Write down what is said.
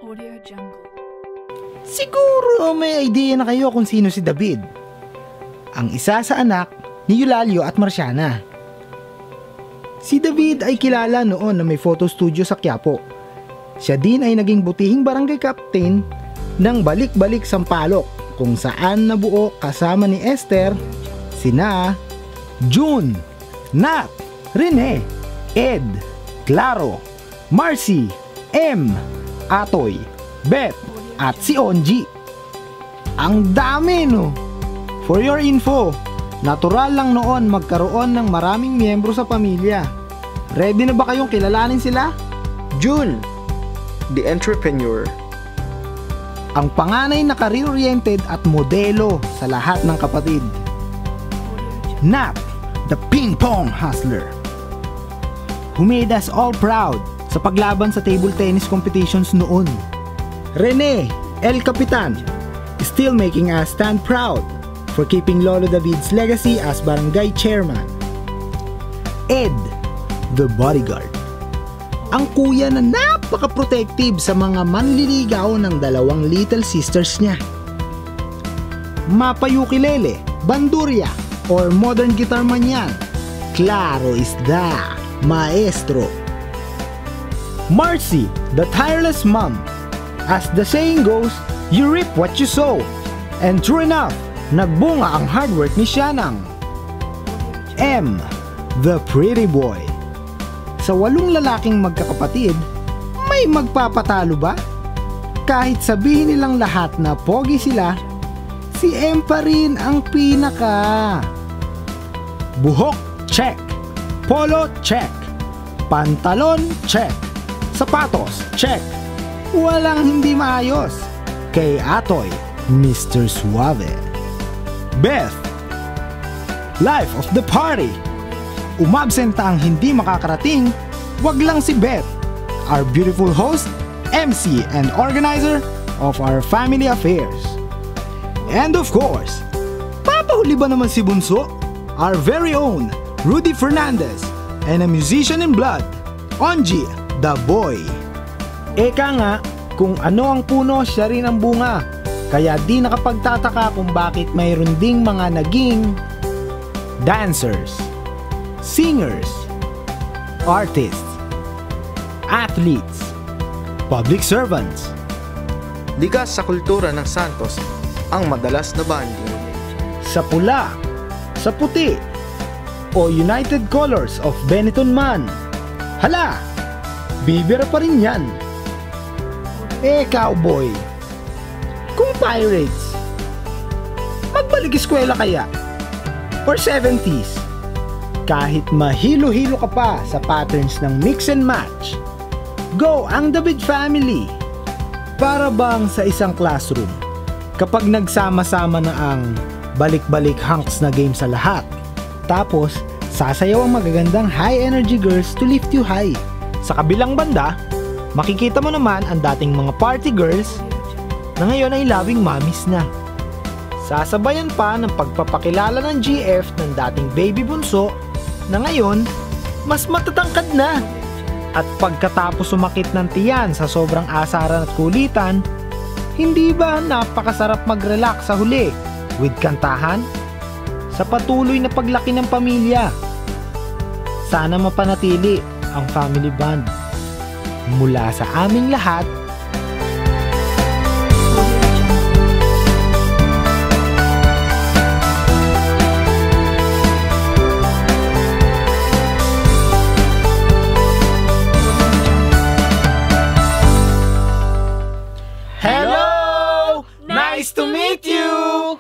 Audio Jungle. Siguro may idea na kayo kung sino si David. Ang isa sa anak ni Eulalio at Marciana. Si David ay kilala noon na may photo studio sa Quiapo. Siya din ay naging butihing barangay captain ng Balik-Balik Sampaloc, kung saan nabuo kasama ni Esther, sina June, Nat, Rene, Ed, Claro, Marcy, M, Atoy, Beth, at si Onji. Ang dami, no? For your info, natural lang noon magkaroon ng maraming miyembro sa pamilya. Ready na ba kayong kilalanin sila? June, the entrepreneur. Ang panganay na career-oriented at modelo sa lahat ng kapatid. Nat, the ping-pong hustler, who made us all proud sa paglaban sa table tennis competitions noon. Rene, El Capitan, still making us stand proud for keeping Lolo David's legacy as barangay chairman. Ed, the bodyguard, ang kuya na napaka-protective sa mga manliligaw ng dalawang little sisters niya. Mapayukilele, bandurya, or modern guitar man yan, Claro is the maestro. Marcy, the tireless mom. As the saying goes, you reap what you sow. And true enough, nagbunga ang hard work ni Shanang. M, the pretty boy. Sa 8 lalaking magkakapatid, may magpapatalo ba? Kahit sabihin nilang lahat na pogi sila, si M pa rin ang pinaka. Buhok, check. Polo, check. Pantalon, check. Sapatos, check. Walang hindi maayos. Kay Atoy, Mr. Suave. Beth, life of the party. Umabsenta ang hindi makakarating, wag lang si Beth, our beautiful host, MC, and organizer of our family affairs. And of course, papahuli ba naman si Bunso? Our very own Rudy Fernandez, and a musician in blood, Onji, the boy. Eka nga, kung ano ang puno, siya rin ang bunga. Kaya di nakapagtataka kung bakit mayroon ding mga naging dancers, singers, artists, athletes, public servants. Ligas sa kultura ng Santos ang madalas na banding. Sa pula, sa puti, o United Colors of Benetton Man. Hala, bibira pa rin yan. Cowboy, kung pirates, magbalik eskwela kaya? Or 70s? Kahit mahilo-hilo ka pa sa patterns ng mix and match, go ang David family. Para bang sa isang classroom, kapag nagsama-sama na ang balik-balik hunks na game sa lahat, tapos sasayaw ang magagandang high-energy girls to lift you high. Sa kabilang banda, makikita mo naman ang dating mga party girls na ngayon ay loving mommies na. Sasabayan pa ng pagpapakilala ng GF ng dating baby bunso na ngayon mas matatangkad na. At pagkatapos sumakit ng tiyan sa sobrang asaran at kulitan, hindi ba napakasarap mag-relax sa huli with kantahan? Sa patuloy na paglaki ng pamilya, sana mapanatili ang family bond. Mula sa aming lahat, hello! Nice to meet you!